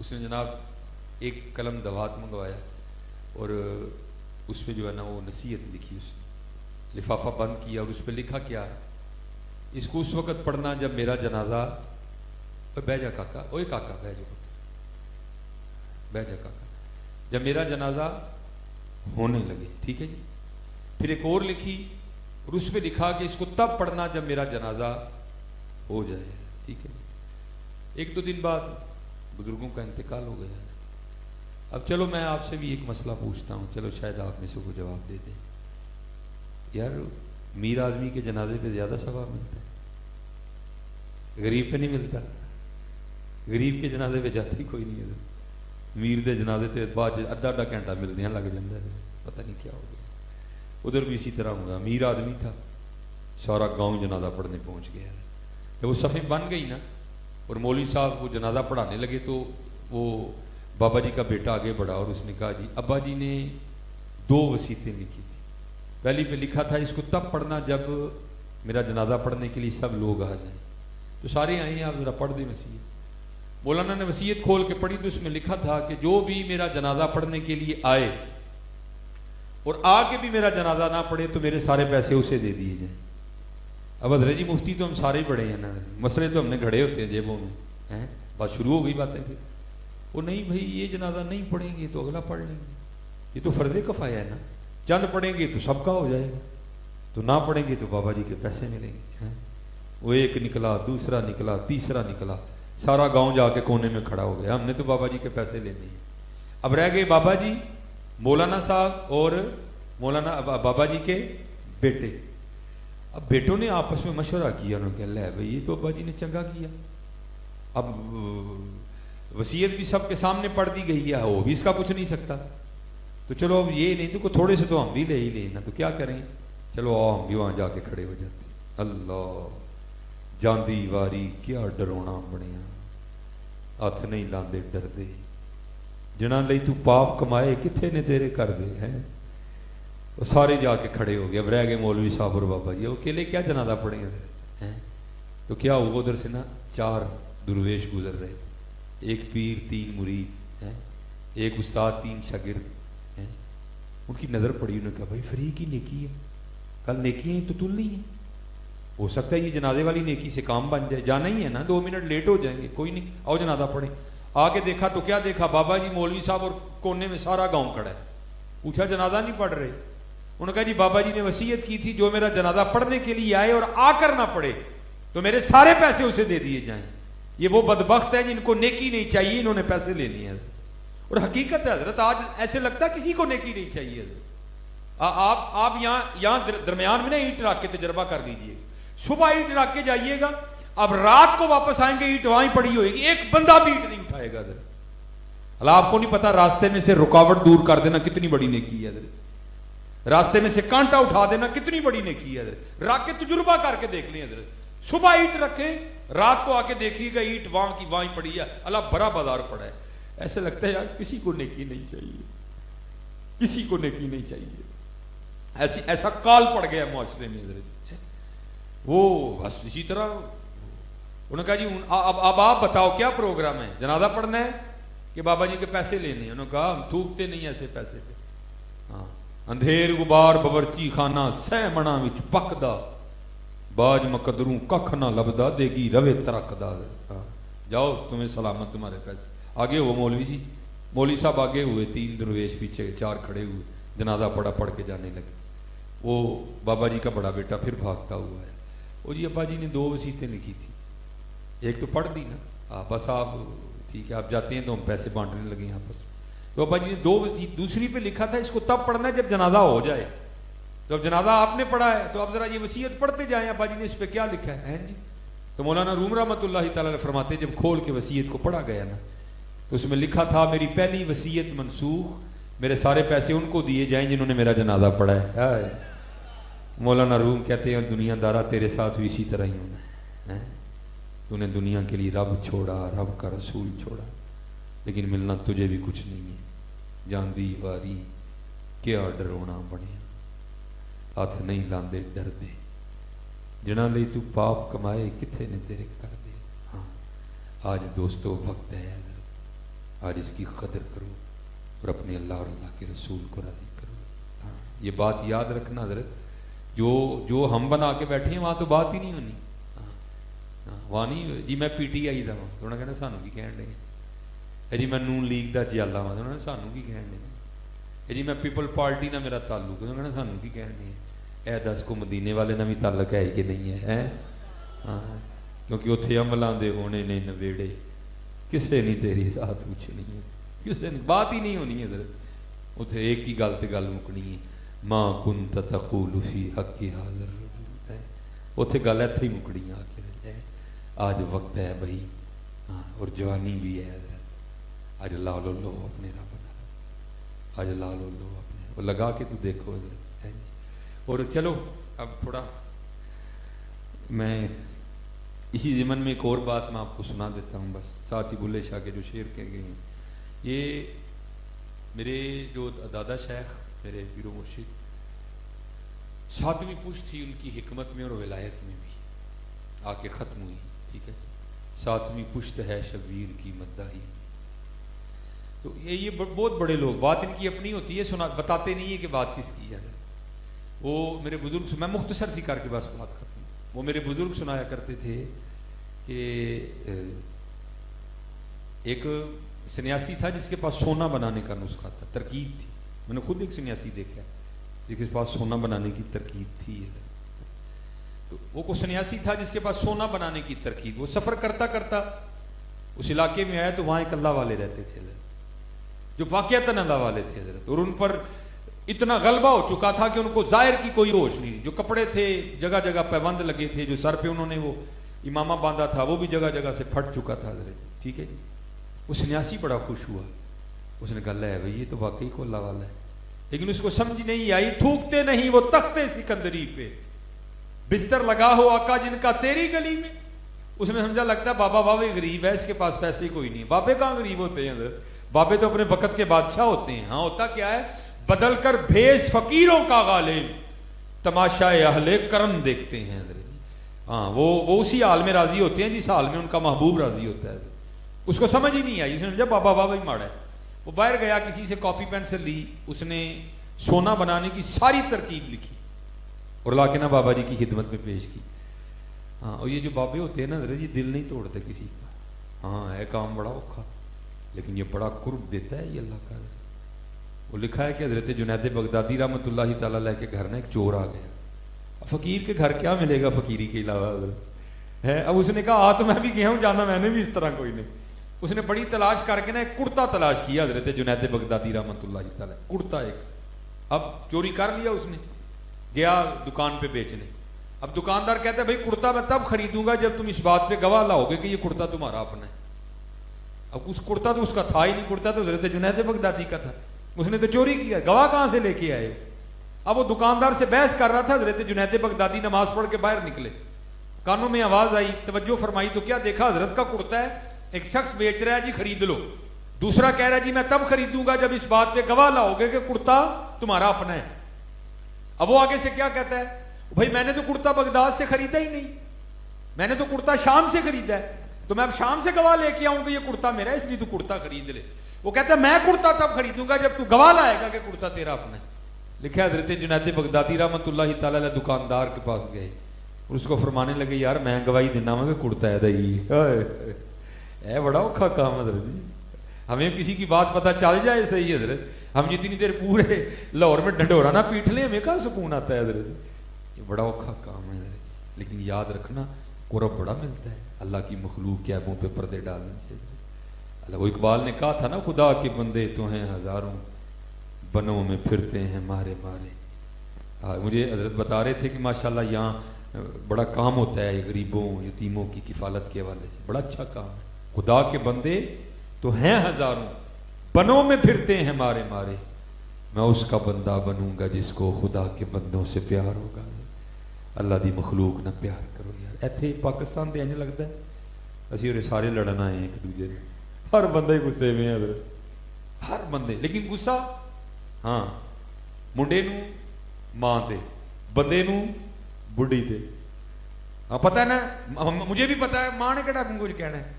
اس نے جناب ایک قلم دوات منگوایا اور اس پہ جو ہے نا وہ نصیحت لکھی، اس نے لفافہ بند کیا اور اس پہ لکھا کیا، اس کو اس وقت پڑھنا جب میرا جنازہ، بہ جا کاکا، اوے کاکا بہ جا، بہ جا کاکا، جب میرا جنازہ ہونے لگے، ٹھیک ہے جی۔ پھر ایک اور لکھی اور اس پہ لکھا کہ اس کو تب پڑھنا جب میرا جنازہ ہو جائے، ٹھیک ہے۔ ایک دو دن بعد بزرگوں کا انتقال ہو گیا۔ اب چلو میں آپ سے بھی ایک مسئلہ پوچھتا ہوں، چلو شاید آپ میں سے کو جواب دے دیں، یار امیر آدمی کے جنازے پہ زیادہ ثواب ملتا ہے، غریب پہ نہیں ملتا؟ غریب کے جنازے پہ جاتے ہی کوئی نہیں ہے، امیر دے جنازے تے بعد ادھا ادھا گھنٹہ ملدیاں لگ جاتا ہے، پتہ نہیں کیا ہو گیا۔ ادھر بھی اسی طرح ہوگا، امیر آدمی تھا، سارا گاؤں جنازہ پڑھنے پہنچ گیا، جب وہ صفیں بن گئی نا اور مولوی صاحب وہ جنازہ پڑھانے لگے تو وہ بابا جی کا بیٹا آگے بڑھا اور اس نے کہا جی ابا جی نے 2 وصیتیں لکھی تھی، پہلی پہ لکھا تھا اس کو تب پڑھنا جب میرا جنازہ پڑھنے کے لیے سب لوگ آ جائیں، تو سارے آئے ہیں، آپ ذرا پڑھ دیں وصیت۔ مولانا نے وصیت کھول کے پڑھی تو اس میں لکھا تھا کہ جو بھی میرا جنازہ پڑھنے کے لیے آئے اور آ کے بھی میرا جنازہ نہ پڑھے تو میرے سارے پیسے اسے دے دیے جائیں۔ اب حضرت جی مفتی تو ہم سارے ہی بڑے ہیں نا، مسئلے تو ہم نے گھڑے ہوتے ہیں جیبوں میں، بات شروع ہو گئی باتیں پھر وہ نہیں بھائی یہ جنازہ نہیں پڑھیں گے تو اگلا پڑھ لیں گے، یہ تو فرض کفایہ ہے نا، چند پڑھیں گے تو سب کا ہو جائے گا، تو نہ پڑھیں گے تو بابا جی کے پیسے ملیں گے۔ وہ ایک نکلا، دوسرا نکلا، تیسرا نکلا، سارا گاؤں جا کے کونے میں کھڑا ہو گیا، ہم نے تو بابا جی کے پیسے لینے ہیں۔ اب رہ گئے بابا جی، مولانا صاحب اور مولانا بابا جی کے بیٹے۔ اب بیٹوں نے آپس میں مشورہ کیا، انہوں نے کہا لے بھائی یہ تو ابا جی نے چنگا کیا، اب وصیت بھی سب کے سامنے پڑھ دی گئی ہے، وہ بھی اس کا کچھ نہیں سکتا، تو چلو اب یہ نہیں تو تھوڑے سے تو ہم بھی لے ہی لینا، تو کیا کریں، چلو آؤ ہم بھی وہاں جا کے کھڑے ہو جاتے۔ اللہ جاندی واری کیا ڈرونا بنیا، ہاتھ نہیں لاندے ڈر دے، جنا لئی تو پاپ کمائے کتھے نے تیرے کر دے ہیں۔ وہ سارے جا کے کھڑے ہو گئے، اب رہ گئے مولوی صاحب اور بابا جی، وہ اکیلے کیا جنازہ پڑھیں گے، تو کیا ہوا ادھر سے نا 4 درویش گزر رہے تھے، ایک پیر 3 مرید، ایک استاد 3 شاگرد، ان کی نظر پڑی، انہوں نے کہا بھائی فری کی نیکی ہے، کل نیکیاں ہی تو تل نہیں ہے، ہو سکتا ہے یہ جنازے والی نیکی سے کام بن جائے، جانا ہی ہے نا، 2 منٹ لیٹ ہو جائیں گے، کوئی نہیں آؤ جنازہ پڑھیں۔ آگے دیکھا تو کیا دیکھا، بابا جی مولوی صاحب اور کونے میں سارا گاؤں کھڑا ہے، پوچھا جنازہ نہیں پڑھ رہے، انہوں نے کہا جی بابا جی نے وصیت کی تھی جو میرا جنازہ پڑھنے کے لیے آئے اور آ کر نہ پڑھے تو میرے سارے پیسے اسے دے دیے جائیں۔ یہ وہ بدبخت ہے جن کو نیکی نہیں چاہیے، انہوں نے پیسے لینی ہے، اور حقیقت ہے حضرت آج ایسے لگتا ہے کسی کو نیکی نہیں چاہیے حضرت۔ آپ یہاں درمیان میں نا اینٹ رکھ کے تجربہ کر لیجئے، صبح اینٹ رکھ کے جائیے گا، اب رات کو واپس آئیں گے اینٹ وہیں پڑی ہوئے گی، ایک بندہ بھی اینٹ نہیں اٹھائے گا حضرت۔ اللہ آپ کو نہیں پتا راستے میں سے رکاوٹ دور کر دینا کتنی بڑی نیکی ہے حضرت، راستے میں سے کانٹا اٹھا دینا کتنی بڑی نیکی ہے حضرت، رکھ کے تجربہ کر کے دیکھ لیں حضرت، صبح اینٹ رکھیں رات کو آ کے دیکھیے گا اینٹ وہاں کی وہیں پڑی ہے، اللہ بڑا بازار پڑا ہے، ایسے لگتا ہے یار کسی کو نیکی نہیں چاہیے، کسی کو نیکی نہیں چاہیے، ایسا کال پڑ گیا معاشرے میں حضرت۔ وہ بس اسی طرح انہوں نے کہا جی اب آپ بتاؤ کیا پروگرام ہے، جنازہ پڑھنا ہے کہ بابا جی کے پیسے لینے ہیں؟ انہوں نے کہا ہم تھوکتے نہیں ایسے پیسے پہ، ہاں اندھیر غبار باورچی خانہ سہ منا وچ پکدا، باج مقدروں ککھ نہ لبدا دیگی روے ترکدا، جاؤ تمہیں سلامت تمہارے پیسے۔ آگے ہو مولوی جی، مولوی صاحب آگے ہوئے، 3 درویش پیچھے 4 کھڑے ہوئے، جنازہ پڑھ کے جانے لگے۔ وہ بابا جی کا بڑا بیٹا پھر بھاگتا ہوا ہے، وہ جی ابا جی نے 2 وصیتیں لکھی تھی، ایک تو پڑھ دی نا، بس آپ ٹھیک ہے آپ جاتے ہیں تو ہم پیسے بانٹنے لگے آپس میں، تو ابا جی نے 2 وصیت، دوسری پہ لکھا تھا اس کو تب پڑھنا ہے جب جنازہ ہو جائے، تو اب جنازہ آپ نے پڑھا ہے تو اب ذرا یہ وصیت پڑھتے جائیں ابا جی نے اس پہ کیا لکھا ہے جی۔ تو مولانا روم رحمۃ اللہ تعالی فرماتے جب کھول کے وصیت کو پڑھا گیا نا تو اس میں لکھا تھا میری پہلی وصیت منسوخ، میرے سارے پیسے ان کو دیے جائیں جنہوں نے میرا جنازہ پڑھا ہے۔ مولانا روم کہتے ہیں دنیا دارا تیرے ساتھ بھی اسی طرح ہی ہونا ہے، تو نے دنیا کے لیے رب چھوڑا، رب کا رسول چھوڑا، لیکن ملنا تجھے بھی کچھ نہیں ہے، جاندی واری کیا ڈرونا بنے، ہاتھ نہیں لاندے ڈر دے، جنا لئی تو پاپ کمائے کتھے نے تیرے کر دے۔ ہاں آج دوستو وقت ہے آج اس کی قدر کرو اور اپنے اللہ اور اللہ کے رسول کو راضی کرو. ہاں یہ بات یاد رکھنا حضرت، جو ہم بنا کے بیٹھے ہیں وہاں تو بات ہی نہیں ہونی. ہاں وہاں نہیں جی میں پی ٹی آئی دا ہوں تو انہوں نے کہنا سانوں کی کہن ڈے جی میں نون لیگ دا جیالا ہوں تو انہوں نے سانوں کی کہن ڈے جی میں پیپل پارٹی نہ میرا تعلق ہے، انہوں نے کہنا سانوں کی کہن ڈے. اے دس کو مدینے والے نہ بھی تعلق ہے کہ نہیں ہے. ہاں کیونکہ اتنے عملان دے ہونے نے نویڑے کسے نہیں تیری ذات پوچھنی ہے، کسے نہیں بات ہی نہیں ہونی ہے حضرت. اتنے ایک ہی گل تے گل مکنی ہے ما کنت تقول فی حق حاضر. اتنے گل اتنے ہی مکڑی آ کے آج وقت ہے بھائی. ہاں اور جوانی بھی ہے حضرت. آج لالو لو اپنے رب نال، آج لالو لو اپنے وہ لگا کے تو دیکھو حضرت. اور چلو اب تھوڑا میں اسی ضمن میں ایک اور بات میں آپ کو سنا دیتا ہوں بس. ساتھ ہی بلے شاہ کے جو شعر کہہ گئے ہیں، یہ میرے جو دادا شیخ میرے پیر و مرشد 7ویں پشت تھی ان کی حکمت میں اور ولایت میں بھی آ کے ختم ہوئی. ٹھیک ہے 7ویں پشت ہے شبیر کی مداحی. تو یہ بہت بڑے لوگ، بات ان کی اپنی ہوتی ہے، سنا بتاتے نہیں ہے کہ بات کس کی ہے. وہ میرے بزرگ، میں مختصر سی کر کے بس بات ختم. وہ میرے بزرگ سنایا کرتے تھے کہ ایک سنیاسی تھا جس کے پاس سونا بنانے کا نسخہ تھا، ترکیب تھی. میں نے خود ایک سنیاسی دیکھا جس کے پاس سونا بنانے کی ترکیب تھی. تو وہ کو سنیاسی تھا جس کے پاس سونا بنانے کی ترکیب. وہ سفر کرتا کرتا اس علاقے میں آیا تو وہاں ایک اللہ والے رہتے تھے جو واقعتاً اللہ والے تھے حضرت. اور ان پر اتنا غلبہ ہو چکا تھا کہ ان کو ظاہر کی کوئی ہوش نہیں. جو کپڑے تھے جگہ جگہ پیبند لگے تھے، جو سر پہ انہوں نے وہ امامہ باندھا تھا وہ بھی جگہ جگہ سے پھٹ چکا تھا حضرت. ٹھیک ہے جی. وہ سنیاسی بڑا خوش ہوا. اس نے کہا ہے بھائی یہ تو واقعی کو اللہ والا ہے. لیکن اس کو سمجھ نہیں آئی. تھوکتے نہیں وہ تختے سکندری پہ، بستر لگا ہو آقا جن کا تیری گلی میں. اس نے سمجھا لگتا ہے بابا بابے غریب ہے، اس کے پاس پیسے کوئی نہیں. بابے کہاں غریب ہوتے ہیں حضرت، بابے تو اپنے وقت کے بادشاہ ہوتے ہیں. ہاں ہوتا کیا ہے، بدل کر بھیس فقیروں کا غالب، تماشا اہل کرم دیکھتے ہیں حضرت. ہاں وہ اسی حال میں راضی ہوتے ہیں جس حال میں ان کا محبوب راضی ہوتا ہے. اس کو سمجھ ہی نہیں آئی. اس نے سمجھا بابا بابا ہی ماڑا ہے. وہ باہر گیا، کسی سے کاپی پینسل لی، اس نے سونا بنانے کی ساری ترکیب لکھی اور لا کے نا بابا جی کی خدمت میں پیش کی. ہاں اور یہ جو بابے ہوتے ہیں نا حضرت یہ دل نہیں توڑتے کسی کا. ہاں ہے کام بڑا اوکھا لیکن یہ بڑا قرب دیتا ہے یہ اللہ کا. وہ لکھا ہے کہ حضرت جنید بغدادی رحمۃ اللہ تعالیٰ علیہ کے گھر میں ایک چور آ گیا. فقیر کے گھر کیا ملے گا فقیری کے علاوہ ہے. اب اس نے کہا تو میں بھی گیا ہوں جانا میں نے بھی اس طرح کوئی نہیں. اس نے بڑی تلاش کر کے نا ایک کرتا تلاش کیا حضرت جنید بغدادی رحمۃ اللہ تعالیٰ. کرتا ایک، اب چوری کر لیا اس نے، گیا دکان پہ بیچنے. اب دکاندار کہتا ہے بھائی کرتا میں تب خریدوں گا جب تم اس بات پہ گواہ لاؤ گے کہ یہ کرتا تمہارا اپنا ہے. اب اس کرتا تو اس کا تھا ہی نہیں، کرتا تو حضرت جنید بغدادی کا تھا. اس نے تو چوری کیا، گواہ کہاں سے لے کے آئے. اب وہ دکاندار سے بحث کر رہا تھا. حضرت جنید بغدادی نماز پڑھ کے باہر نکلے، کانوں میں آواز آئی، توجہ فرمائی تو کیا دیکھا حضرت کا کرتا ہے. ایک شخص بیچ رہا ہے جی خرید لو، دوسرا کہہ رہا ہے جی میں تب خریدوں گا جب اس بات پہ گواہ لاؤ گے کہ کرتا تمہارا اپنا ہے. اب وہ آگے سے کیا کہتا ہے، بھائی میں نے تو کرتا بغداد سے خریدا ہی نہیں، میں نے تو کرتا شام سے خریدا ہے، تو میں اب شام سے گواہ لے کے آؤں کہ یہ کرتا میرا ہے اس لیے تو کرتا خرید لے. وہ کہتا ہے میں کرتا تب خریدوں گا جب تو گواہ لائے گا کہ کرتا تیرا اپنا ہے. لکھا حضرت جنید بغدادی رحمۃ اللہ تعالیٰ علیہ دکاندار کے پاس گئے اور اس کو فرمانے لگے یار میں گواہی دینا ہوں کہ کرتا ہے دائی ہے بڑا اوکھا کام حضرت جی. ہمیں کسی کی بات پتہ چل جائے صحیح حضرت، ہم جتنی دیر پورے لاہور میں ڈنڈورا نہ پیٹ لیں ہمیں کہاں سکون آتا ہے حضرت. یہ بڑا اوکھا کام ہے حضرت. لیکن یاد رکھنا قرب بڑا ملتا ہے اللہ کی مخلوق کے عیبوں پہ پردے ڈالنے سے. اللہ وہ اقبال نے کہا تھا نا خدا کے بندے تو ہیں ہزاروں، بنوں میں پھرتے ہیں مارے مارے. مجھے حضرت بتا رہے تھے کہ ماشاءاللہ یہاں بڑا کام ہوتا ہے غریبوں یتیموں کی کفالت کے حوالے سے، بڑا اچھا کام ہے. خدا کے بندے تو ہیں ہزاروں، بنوں میں پھرتے ہیں مارے مارے. میں اس کا بندہ بنوں گا جس کو خدا کے بندوں سے پیار ہوگا. اللہ دی مخلوق نہ پیار کرو یار. ایتھے پاکستان دے انج لگتا ہے اسی اور سارے لڑن آئے ہیں ایک دوجے سے. ہر بندہ ہی غصے میں ہے حضرت، ہر بندے. لیکن غصہ ہاں منڈے نو ماں تے، بندے نو بڑھی تے. ہاں پتہ ہے نا، مجھے بھی پتہ ہے ماں نے کہڑا کچھ کہنا ہے.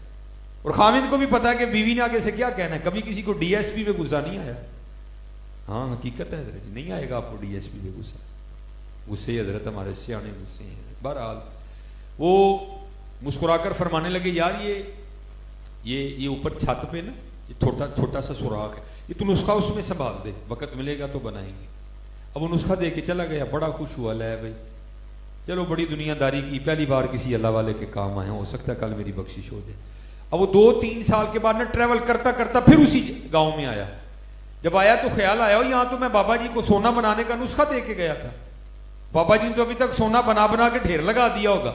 اور خامد کو بھی پتا ہے کہ بیوی نے آگے سے کیا کہنا ہے. کبھی کسی کو ڈی ایس پی پہ غصہ نہیں آیا. ہاں حقیقت ہے حضرت, نہیں آئے گا آپ کو ڈی ایس پی پہ غصہ. غصے حضرت ہمارے سیانے غصے ہیں. بہرحال وہ مسکرا کر فرمانے لگے یار یہ اوپر چھت پہ نا یہ چھوٹا سا سوراخ ہے, یہ تو نسخہ اس میں سنبھال دے, وقت ملے گا تو بنائیں گے. اب وہ نسخہ دے کے چلا گیا, بڑا خوش ہوا, لے بھائی چلو بڑی دنیا داری کی, پہلی بار کسی اللہ والے کے کام آئے, ہو سکتا ہے کل میری بخشش ہو جائے. اب وہ 2-3 سال کے بعد نا ٹریول کرتا کرتا پھر اسی گاؤں میں آیا. جب آیا تو خیال آیا یہاں تو میں بابا جی کو سونا بنانے کا نسخہ دے کے گیا تھا. بابا جی نے تو ابھی تک سونا بنا بنا کے ڈھیر لگا دیا ہوگا,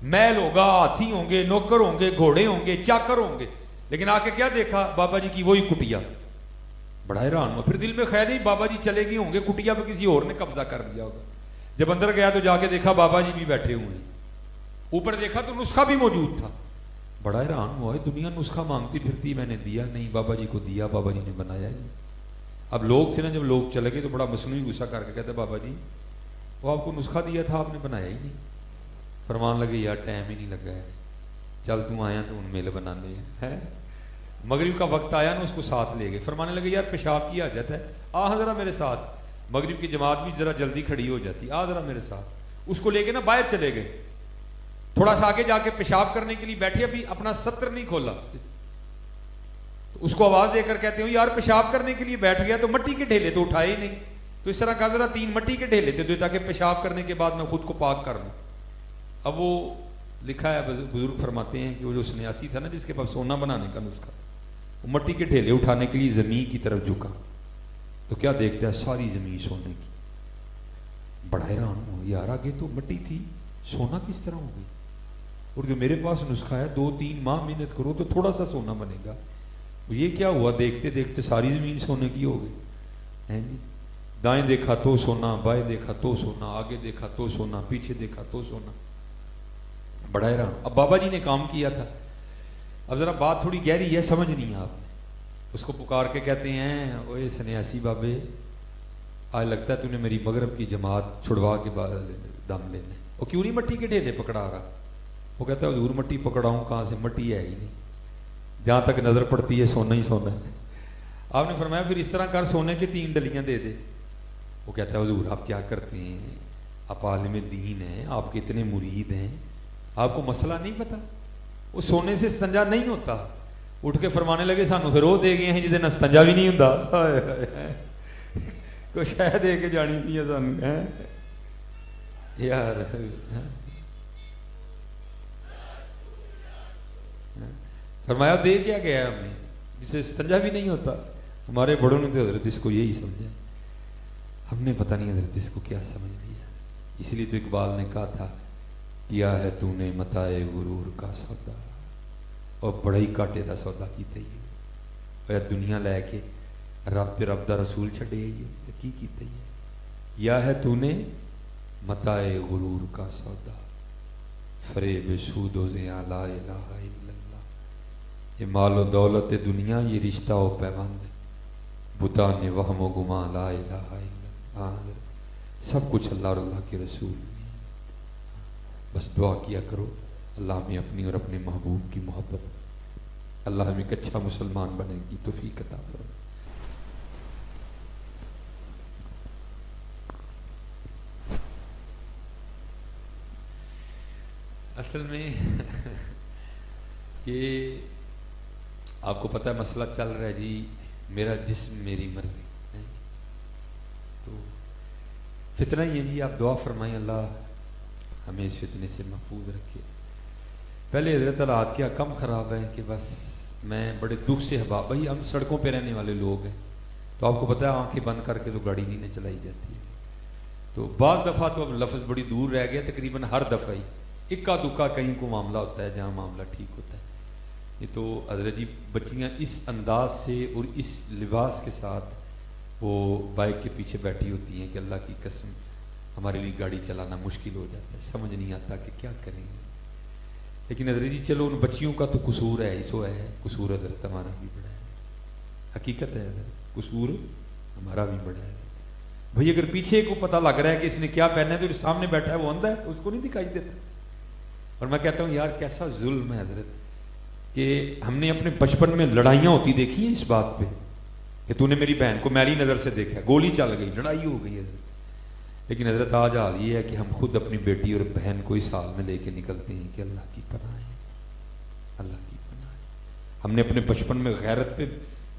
محل ہوگا, ہاتھی ہوں گے, نوکر ہوں گے, گھوڑے ہوں گے, چاکر ہوں گے, لیکن آ کے کیا دیکھا بابا جی کی وہی کٹیا. بڑا حیران ہوا. پھر دل میں خیال نہیں بابا جی چلے گئے ہوں گے, کٹیا پہ کسی اور نے قبضہ کر دیا ہوگا. جب اندر گیا تو جا کے دیکھا بابا جی بھی بیٹھے ہوئے ہیں. اوپر دیکھا تو نسخہ بھی موجود تھا. بڑا حیران ہوا, دنیا نسخہ مانگتی پھرتی, میں نے دیا نہیں, بابا جی کو دیا, بابا جی نے بنایا نہیں. اب لوگ تھے نا, جب لوگ چلے گئے تو بڑا مصنوعی غصہ کر کے کہتے بابا جی وہ آپ کو نسخہ دیا تھا, آپ نے بنایا ہی نہیں. فرمان لگے یار ٹائم ہی نہیں لگا ہے, چل تم آیا تو ان میل بنانے ہیں. مغرب کا وقت آیا نا, اس کو ساتھ لے گئے. فرمانے لگے یار پیشاب کی حاجت ہے, آ ذرا میرے ساتھ. مغرب کی جماعت بھی ذرا جلدی کھڑی ہو جاتی, آ ذرا میرے ساتھ. اس کو لے کے نا باہر چلے گئے, تھوڑا سا آگے جا کے پیشاب کرنے کے لیے بیٹھے, ابھی اپنا ستر نہیں کھولا. اس کو آواز دے کر کہتے ہو یار پیشاب کرنے کے لیے بیٹھ گیا, تو مٹی کے ڈھیلے تو اٹھائے ہی نہیں. تو اس طرح کہا ذرا 3 مٹی کے ڈھیلے دے دو تاکہ پیشاب کرنے کے بعد میں خود کو پاک کر لوں. اب وہ لکھا ہے, بزرگ فرماتے ہیں کہ وہ جو سنیاسی تھا نا جس کے پاس سونا بنانے کا نسخہ, وہ مٹی کے ڈھیلے اٹھانے کے لیے زمین کی طرف جھکا تو کیا دیکھتا ہے, ساری زمین سونے کی. بڑا حیران ہو, یار آگے تو مٹی تھی, سونا کس طرح ہو گئی. اور جو میرے پاس نسخہ ہے 2-3 ماہ محنت کرو تو تھوڑا سا سونا بنے گا, یہ کیا ہوا. دیکھتے دیکھتے ساری زمین سونے کی ہو گئی. دائیں دیکھا تو سونا, بائیں دیکھا تو سونا, آگے دیکھا تو سونا, پیچھے دیکھا تو سونا. بڑا حیران. اب بابا جی نے کام کیا تھا. اب ذرا بات تھوڑی گہری ہے, سمجھ نہیں آپ نے. اس کو پکار کے کہتے ہیں اوے سنیاسی بابے, آج لگتا ہے تو نے میری مغرب کی جماعت چھڑوا کے بعد دم لینے. وہ کیوں نہیں مٹی کے ڈھیلے پکڑا رہا. وہ کہتا ہے حضور مٹی پکڑاؤں کہاں سے, مٹی ہے ہی نہیں, جہاں تک نظر پڑتی ہے سونا ہی سونا ہے. آپ نے فرمایا پھر اس طرح کر, سونے کی 3 ڈلیاں دے دے. وہ کہتا ہے حضور آپ کیا کرتے ہیں, آپ عالم دین ہیں, آپ کے اتنے مرید ہیں, آپ کو مسئلہ نہیں پتا. وہ سونے سے استنجا نہیں ہوتا. اٹھ کے فرمانے لگے سانو پھر وہ دے گئے ہیں جسے استنجا بھی نہیں ہوتا. کوئی شاید دے کے جانی تھی سانو یار. فرمایا دے کیا گیا ہے ہم نے, جسے استنجا بھی نہیں ہوتا. ہمارے بڑوں نے تو حضرت اس کو یہی سمجھا, ہم نے پتہ نہیں حضرت اس کو کیا سمجھ لیا. اس لیے تو اقبال نے کہا تھا کیا ہے تو نے متائے غرور کا سودا, اور بڑا ہی کاٹے دا سودا کیتے ہی. اور دنیا لے کے رب تے رب دا رسول چھڑے ہی کی کیتے ہی. یا ہے تو نے متائے غرور کا سودا, فریب سود و زیاں لا الہ الا اللہ. یہ مال و دولت دنیا, یہ رشتہ و پیوند, بتانے وہم و گمان لا الہ الا اللہ. سب کچھ اللہ اور اللہ کے رسول. بس دعا کیا کرو اللہ ہمیں اپنی اور اپنے محبوب کی محبت, اللہ ہمیں ایک اچھا مسلمان بنے کی توفیق عطا فرمائے. اصل میں یہ آپ کو پتہ ہے مسئلہ چل رہا ہے جی, میرا جسم میری مرضی. تو فتنہ ہی ہے جی, آپ دعا فرمائیں اللہ ہمیں اس فتنے سے محفوظ رکھے. پہلے حضرت حالات کیا کم خراب ہے کہ بس میں بڑے دکھ سے حباب, بھائی ہم سڑکوں پہ رہنے والے لوگ ہیں, تو آپ کو پتہ ہے آنکھیں بند کر کے تو گاڑی نہیں چلائی جاتی ہے. تو بعض دفعہ تو اب لفظ بڑی دور رہ گیا, تقریباً ہر دفعہ ہی اکا دکا کہیں کو معاملہ ہوتا ہے جہاں معاملہ ٹھیک ہوتا ہے. یہ تو حضرت جی بچیاں اس انداز سے اور اس لباس کے ساتھ وہ بائک کے پیچھے بیٹھی ہوتی ہیں کہ اللہ کی قسم ہمارے لیے گاڑی چلانا مشکل ہو جاتا ہے, سمجھ نہیں آتا کہ کیا کریں گے. لیکن حضرت جی چلو ان بچیوں کا تو قصور ہے, ایسو ہے, قصور حضرت ہمارا بھی بڑا ہے. حقیقت ہے حضرت قصور ہمارا بھی بڑا ہے. بھئی اگر پیچھے کو پتہ لگ رہا ہے کہ اس نے کیا پہنا ہے تو سامنے بیٹھا ہے وہ اندھا ہے, اس کو نہیں دکھائی دیتا. اور میں کہتا ہوں یار کیسا ظلم ہے حضرت, کہ ہم نے اپنے بچپن میں لڑائیاں ہوتی دیکھی ہیں اس بات پہ کہ تو نے میری بہن کو میلی نظر سے دیکھا، گولی چل گئی، لڑائی ہو گئی حضرت. لیکن حضرت آج حال یہ ہے کہ ہم خود اپنی بیٹی اور بہن کو اس حال میں لے کے نکلتے ہیں کہ اللہ کی پناہ ہے، اللہ کی پناہ ہے. ہم نے اپنے بچپن میں غیرت پہ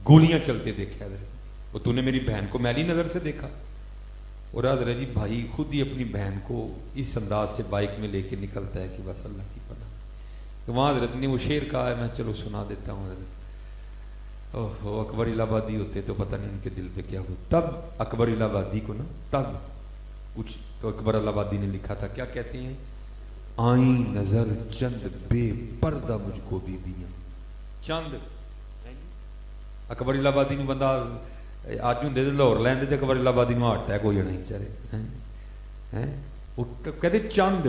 گولیاں چلتے دیکھے حضرت، اور تو نے میری بہن کو میلی نظر سے دیکھا. اور حضرت جی بھائی خود ہی اپنی بہن کو اس انداز سے بائک میں لے کے نکلتا ہے کہ بس اللہ کی پناہ. تو وہاں حضرت نے وہ شعر کہا ہے، میں چلو سنا دیتا ہوں حضرت. اوہ اکبر الہ آبادی ہوتے تو پتہ نہیں ان کے دل پہ کیا ہو. تب اکبر الہ آبادی کو نا تب کچھ تو اکبر الہ آبادی نے لکھا تھا، کیا کہتے ہیں؟ آئیں نظر چند بے پردہ مجھ کو بیبیاں. چند اکبر الہ آبادی نو بندہ آج ہوں دے لاہور لین دے اکبر الہ آبادی نو ہارٹ اٹیک ہو جانا بیچارے ہیں. وہ کہتے چند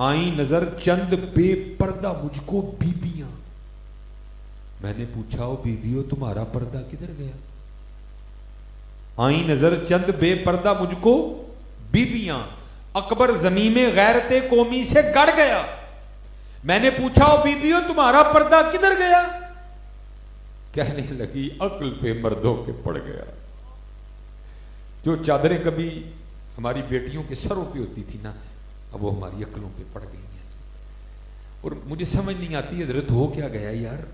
آئیں نظر چند بے پردہ مجھ کو بیبیاں. میں نے پوچھا او بیبیو تمہارا پردہ کدھر گیا؟ آئیں نظر چند بے پردہ مجھ کو بیبیاں، اکبر زمین میں غیرت قومی سے گڑ گیا. میں نے پوچھا او بیبیو تمہارا پردہ کدھر گیا؟ کہنے لگی عقل پہ مردوں کے پڑ گیا. جو چادریں کبھی ہماری بیٹیوں کے سروں پہ ہوتی تھی نا، اب وہ ہماری عقلوں پہ پڑ گئی ہیں. اور مجھے سمجھ نہیں آتی حضرت ہو کیا گیا یار.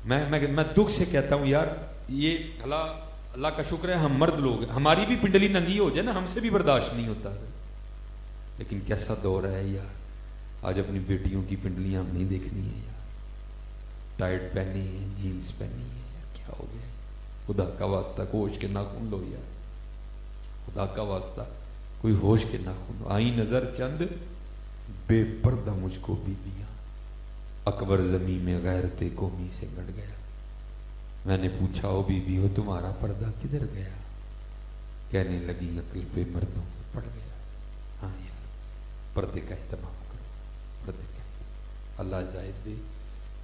میں دکھ سے کہتا ہوں یار، یہ اللہ کا شکر ہے ہم مرد لوگ ہیں، ہماری بھی پنڈلی ننگی ہو جائے نا ہم سے بھی برداشت نہیں ہوتا. لیکن کیسا دور ہے یار، آج اپنی بیٹیوں کی پنڈلیاں ہم نہیں دیکھنی ہیں یار. ٹائٹ پہنی ہے، جینس پہنی ہے، یار کیا ہو گیا؟ خدا کا واسطہ ہوش کے ناخن لو یار، خدا کا واسطہ کوئی ہوش کے ناخن. آئی نظر چند بے پردہ مجھ کو بیبیاں، اکبر زمین میں غیرت قومی سے گڑ گیا. میں نے پوچھا او بیوی ہو تمہارا پردہ کدھر گیا؟ کہنے لگی عقل پہ مردوں پہ پڑ گیا. ہاں یار پردے کا اہتمام کرو، پردے کا اہتمام. اللہ ہدایت دے.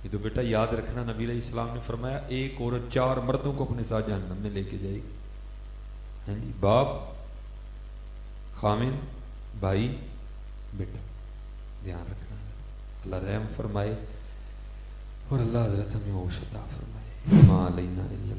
یہ تو بیٹا یاد رکھنا، نبی علیہ السلام نے فرمایا ایک عورت 4 مردوں کو اپنے ساتھ جہنم میں لے کے جائے گی. ہاں جی، باپ، خامن، بھائی، بیٹا. دھیان رکھنا. اللہ رحم فرمائے اور اللہ حضرت ہمیں ہوش عطا فرمائے. ما علینا الا